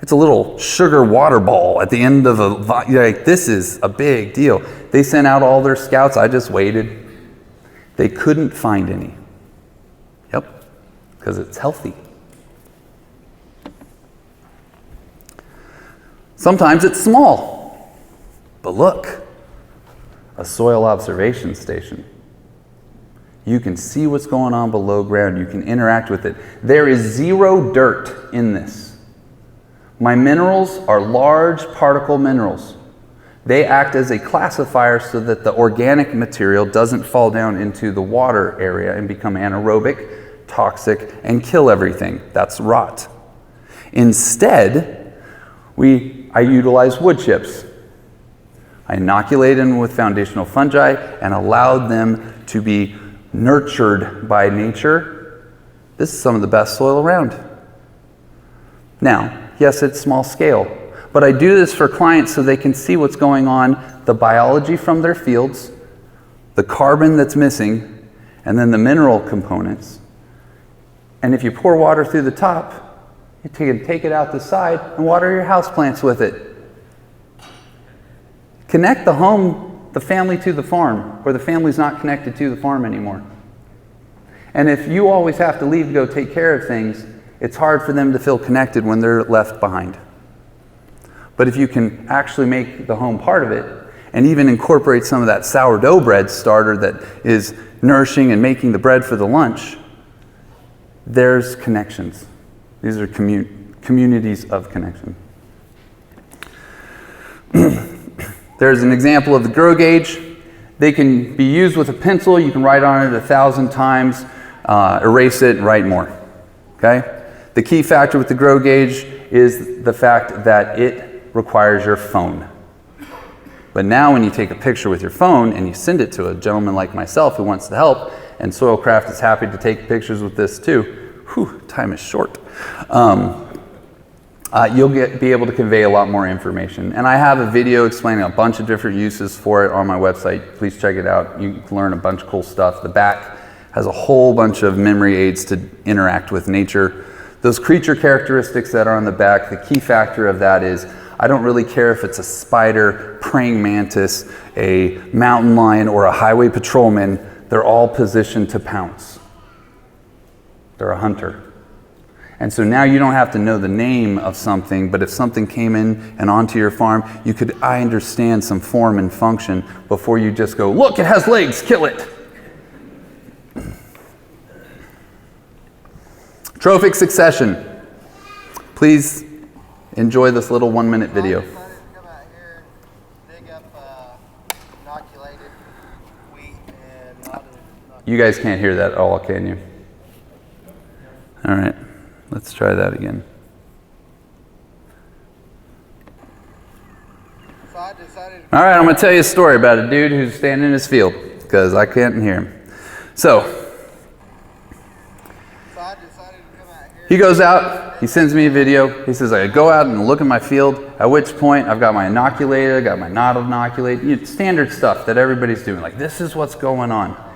It's a little sugar water ball at the end of like, this is a big deal. They sent out all their scouts. I just waited. They couldn't find any. Yep, because it's healthy. Sometimes it's small, but look, a soil observation station. You can see what's going on below ground. You can interact with it. There is 0 dirt in this. My minerals are large particle minerals. They act as a classifier so that the organic material doesn't fall down into the water area and become anaerobic, toxic, and kill everything. That's rot. Instead, I utilize wood chips. I inoculated them with foundational fungi and allowed them to be nurtured by nature. This is some of the best soil around. Now, yes, it's small scale, but I do this for clients so they can see what's going on, the biology from their fields, the carbon that's missing, and then the mineral components. And if you pour water through the top, you can take it out the side and water your houseplants with it. Connect the family to the farm, or the family's not connected to the farm anymore. And if you always have to leave to go take care of things, it's hard for them to feel connected when they're left behind. But if you can actually make the home part of it, and even incorporate some of that sourdough bread starter that is nourishing and making the bread for the lunch, there's connections. These are communities of connection. There's an example of the Grow Gauge. They can be used with a pencil. You can write on it 1,000 times, erase it, and write more. Okay? The key factor with the Grow Gauge is the fact that it requires your phone. But now when you take a picture with your phone and you send it to a gentleman like myself who wants to help, and SoilCraft is happy to take pictures with this too. Whew, time is short. You'll be able to convey a lot more information. And I have a video explaining a bunch of different uses for it on my website. Please check it out. You can learn a bunch of cool stuff. The back has a whole bunch of memory aids to interact with nature. Those creature characteristics that are on the back, the key factor of that is I don't really care if it's a spider, praying mantis, a mountain lion, or a highway patrolman. They're all positioned to pounce. They're a hunter. And so now you don't have to know the name of something, but if something came in and onto your farm, you could understand some form and function before you just go, look, it has legs, kill it. Trophic succession. Please enjoy this little 1-minute video. You guys can't hear that at all, can you? All right, let's try that again. All right, I'm going to tell you a story about a dude who's standing in his field because I can't hear him. So he goes out, he sends me a video. He says, I go out and look at my field, at which point I've got my inoculated, I've got my not inoculated, standard stuff that everybody's doing. Like, this is what's going on.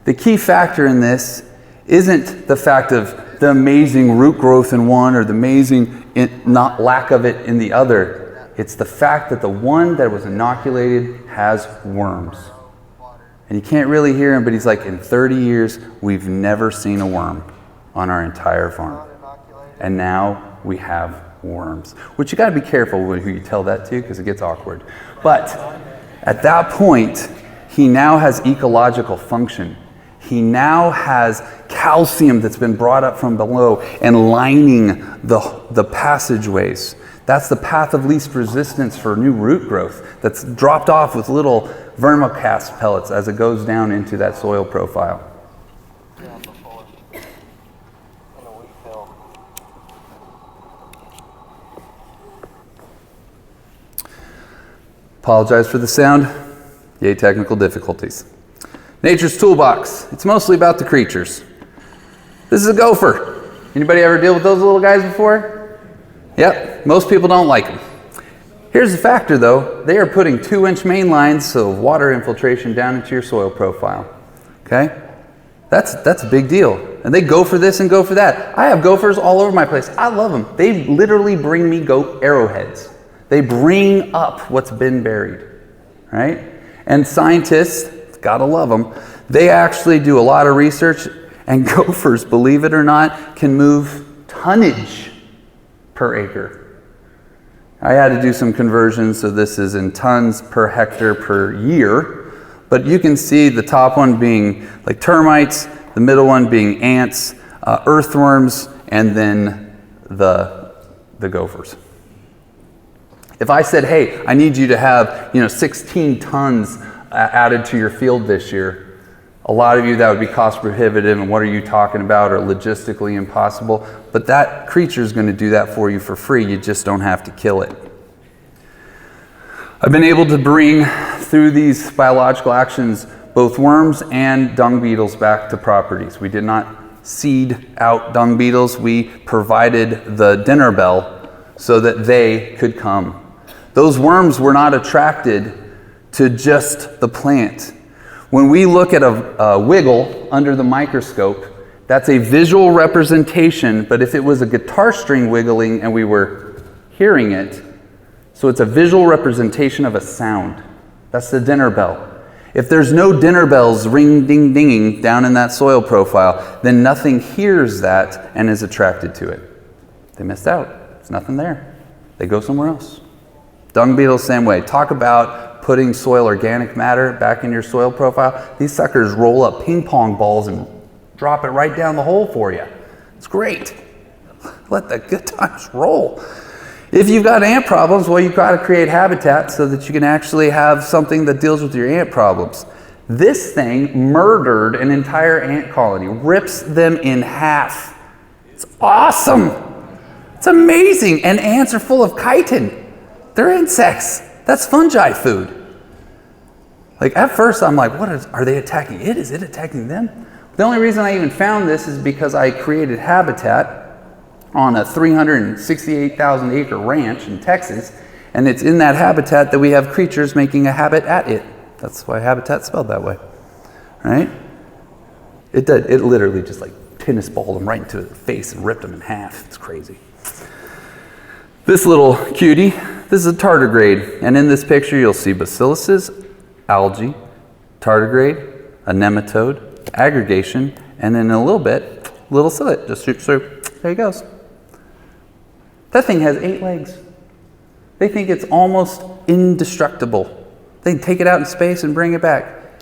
The key factor in this isn't the fact of the amazing root growth in one or the amazing not lack of it in the other. It's the fact that the one that was inoculated has worms. And you can't really hear him, but he's like, in 30 years, we've never seen a worm on our entire farm. And now we have worms. Which you got to be careful with who you tell that to, because it gets awkward. But at that point, he now has ecological function. He now has calcium that's been brought up from below and lining the passageways. That's the path of least resistance for new root growth that's dropped off with little vermicast pellets as it goes down into that soil profile. Apologize for the sound. Yay, technical difficulties. Nature's toolbox. It's mostly about the creatures. This is a gopher. Anybody ever deal with those little guys before? Yep, most people don't like them. Here's the factor though, they are putting 2-inch main lines of water infiltration down into your soil profile. Okay? That's a big deal. And they go for this and go for that. I have gophers all over my place. I love them. They literally bring me arrowheads. They bring up what's been buried, right? And scientists, gotta love them, they actually do a lot of research, and gophers, believe it or not, can move tonnage per acre. I had to do some conversions, so this is in tons per hectare per year, but you can see the top one being like termites, the middle one being ants, earthworms, and then the gophers. If I said, hey, I need you to have 16 tons added to your field this year, a lot of you that would be cost prohibitive and what are you talking about, or logistically impossible, but that creature is going to do that for you for free. You just don't have to kill it. I've been able to bring through these biological actions both worms and dung beetles back to properties. We did not seed out dung beetles. We provided the dinner bell so that they could come. Those worms were not attracted to just the plant. When we look at a wiggle under the microscope, that's a visual representation, but if it was a guitar string wiggling and we were hearing it, so it's a visual representation of a sound. That's the dinner bell. If there's no dinner bells ring ding dinging down in that soil profile, then nothing hears that and is attracted to it. They missed out. There's nothing there. They go somewhere else. Dung beetles, same way. Talk about putting soil organic matter back in your soil profile. These suckers roll up ping pong balls and drop it right down the hole for you. It's great. Let the good times roll. If you've got ant problems, well, you've got to create habitat so that you can actually have something that deals with your ant problems. This thing murdered an entire ant colony, rips them in half. It's awesome. It's amazing. And ants are full of chitin. They're insects. That's fungi food. Like at first I'm like, are they attacking it? Is it attacking them? The only reason I even found this is because I created habitat on a 368,000 acre ranch in Texas, and it's in that habitat that we have creatures making a habit at it. That's why habitat's spelled that way, right? It literally just like tennis balled them right into the face and ripped them in half. It's crazy. This little cutie, this is a tardigrade, and in this picture you'll see bacilluses, algae, tardigrade, a nematode, aggregation, and then in a little bit, little cillet, just there he goes. That thing has 8 legs. They think it's almost indestructible. They take it out in space and bring it back.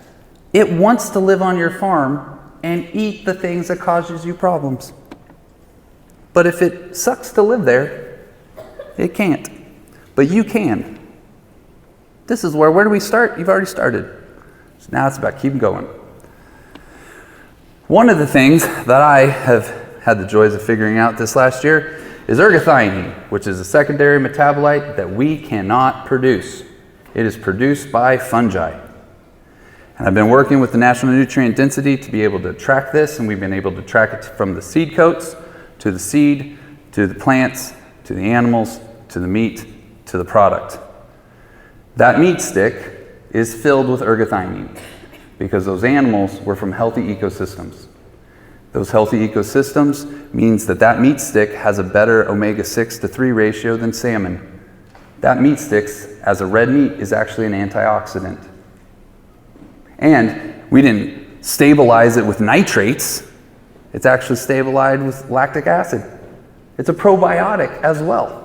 It wants to live on your farm and eat the things that causes you problems. But if it sucks to live there, it can't. But you can. This is where do we start? You've already started. So now it's about keeping going. One of the things that I have had the joys of figuring out this last year is ergothioneine, which is a secondary metabolite that we cannot produce. It is produced by fungi. And I've been working with the National Nutrient Density to be able to track this, and we've been able to track it from the seed coats, to the seed, to the plants, to the animals, to the meat, to the product. That meat stick is filled with ergothioneine because those animals were from healthy ecosystems. Those healthy ecosystems means that that meat stick has a better omega-6 to 3 ratio than salmon. That meat stick, as a red meat, is actually an antioxidant. And we didn't stabilize it with nitrates. It's actually stabilized with lactic acid. It's a probiotic as well.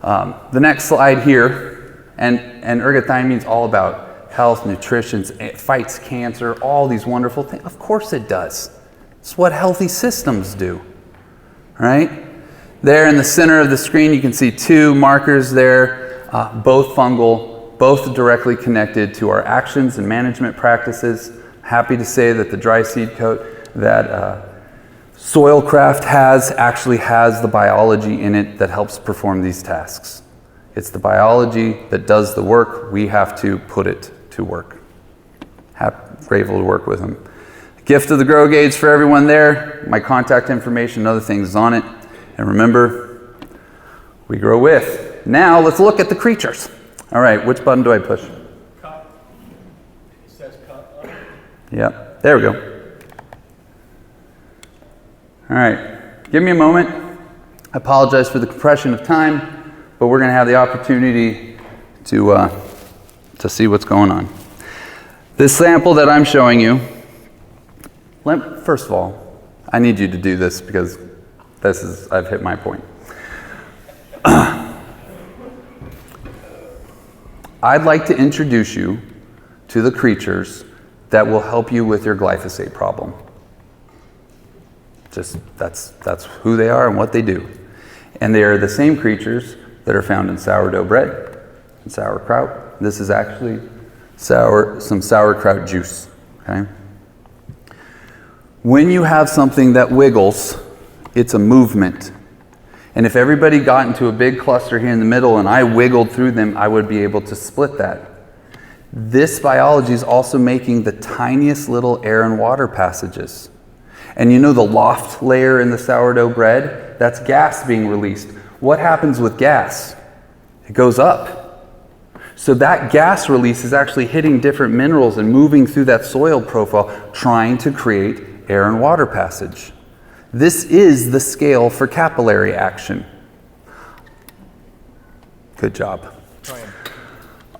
The next slide here, and ergothiamine is all about health, nutrition, it fights cancer, all these wonderful things. Of course it does. It's what healthy systems do, right? There in the center of the screen, you can see 2 markers there, both fungal, both directly connected to our actions and management practices. Happy to say that the dry seed coat that SoilCraft actually has the biology in it that helps perform these tasks. It's the biology that does the work. We have to put it to work. Grateful to work with them. Gift of the grow gauge for everyone there. My contact information and other things is on it. And remember, we grow with. Now let's look at the creatures. All right, which button do I push? Cut. It says cut up. Yep, there we go. All right, give me a moment. I apologize for the compression of time, but we're going to have the opportunity to see what's going on. This sample that I'm showing you, first of all, I need you to do this because I've hit my point. I'd like to introduce you to the creatures that will help you with your glyphosate problem. That's who they are and what they do. And they are the same creatures that are found in sourdough bread and sauerkraut. This is actually some sauerkraut juice, okay? When you have something that wiggles, it's a movement. And if everybody got into a big cluster here in the middle and I wiggled through them, I would be able to split that. This biology is also making the tiniest little air and water passages. And you know the loft layer in the sourdough bread? That's gas being released. What happens with gas? It goes up. So that gas release is actually hitting different minerals and moving through that soil profile, trying to create air and water passage. This is the scale for capillary action. Good job.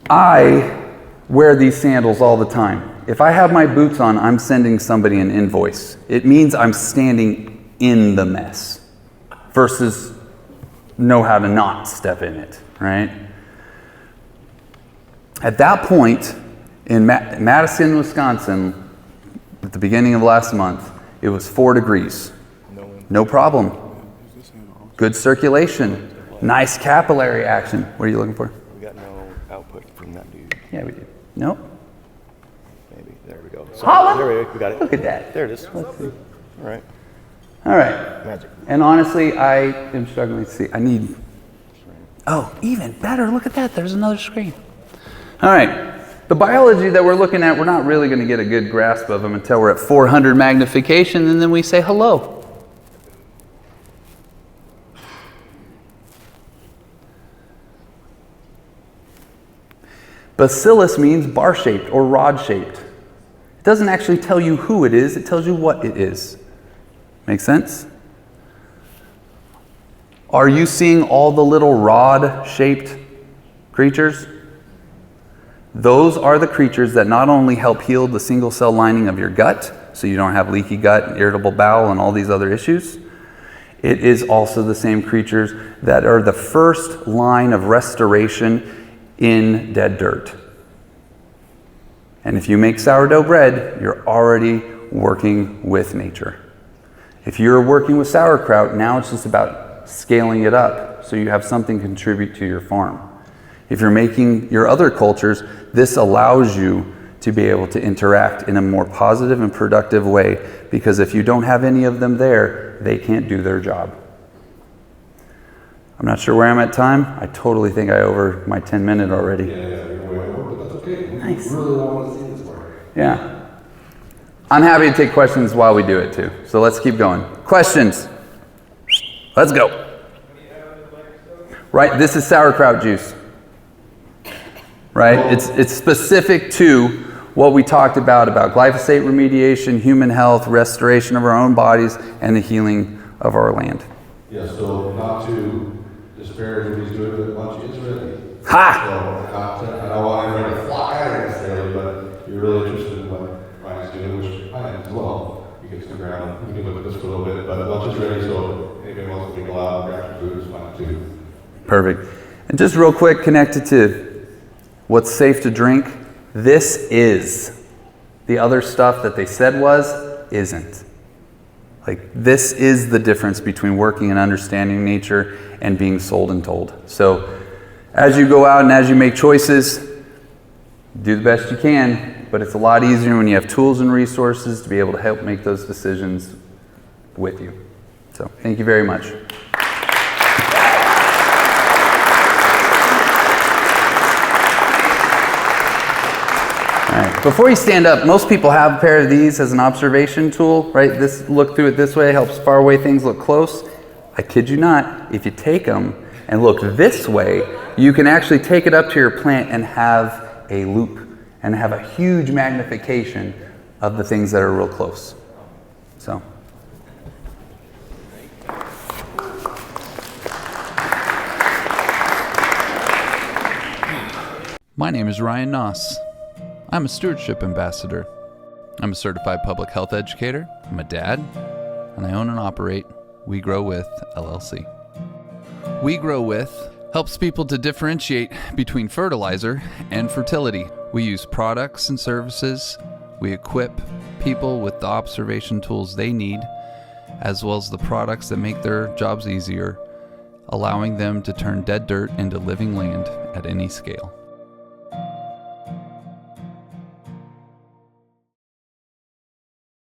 I wear these sandals all the time. If I have my boots on, I'm sending somebody an invoice. It means I'm standing in the mess versus know how to not step in it, right? At that point, in Madison, Wisconsin, at the beginning of last month, it was 4 degrees. No problem. Good circulation. Nice capillary action. What are you looking for? We got no output from that dude. Yeah, we did. Nope. Maybe. There we go. Holla! There we go. We got it. Look at that. There it is. Let's see. All right. All right. Magic. And honestly, I am struggling to see. I need... Oh, even better. Look at that. There's another screen. All right. The biology that we're looking at, we're not really going to get a good grasp of them until we're at 400 magnification, and then we say hello. Bacillus means bar-shaped or rod-shaped. It doesn't actually tell you who it is, it tells you what it is. Make sense? Are you seeing all the little rod-shaped creatures? Those are the creatures that not only help heal the single cell lining of your gut, so you don't have leaky gut, irritable bowel, and all these other issues. It is also the same creatures that are the first line of restoration in dead dirt. And if you make sourdough bread, you're already working with nature. If you're working with sauerkraut, now it's just about scaling it up so you have something to contribute to your farm. If you're making your other cultures, this allows you to be able to interact in a more positive and productive way, because if you don't have any of them there, they can't do their job. I'm not sure where I'm at time. I totally think I over my 10-minute already. Yeah, you're way over, but that's okay. Nice. We really want to see this part. Yeah. I'm happy to take questions while we do it too. So let's keep going. Questions? Let's go. Right, this is sauerkraut juice. Right? It's specific to what we talked about glyphosate remediation, human health, restoration of our own bodies, and the healing of our land. Yeah, so not to disparage what he's doing, but lunch is ready. Ha! So I don't want everybody to flock at it necessarily, but you're really interested in what Ryan's doing, which I am as well. You get to the ground, we can look at this for a little bit, but lunch is ready, so anybody wants to go out and grab some food is fine too. Perfect. And just real quick, connected to what's safe to drink, this is. The other stuff that they said isn't. Like, this is the difference between working and understanding nature and being sold and told. So as you go out and as you make choices, do the best you can, but it's a lot easier when you have tools and resources to be able to help make those decisions with you. So thank you very much. All right. Before you stand up, most people have a pair of these as an observation tool, right? Look through it this way, helps far away things look close. I kid you not, if you take them and look this way, you can actually take it up to your plant and have a loop and have a huge magnification of the things that are real close. So. My name is Rion Naus. I'm a stewardship ambassador. I'm a certified public health educator. I'm a dad, and I own and operate We Grow With LLC. We Grow With helps people to differentiate between fertilizer and fertility. We use products and services. We equip people with the observation tools they need, as well as the products that make their jobs easier, allowing them to turn dead dirt into living land at any scale.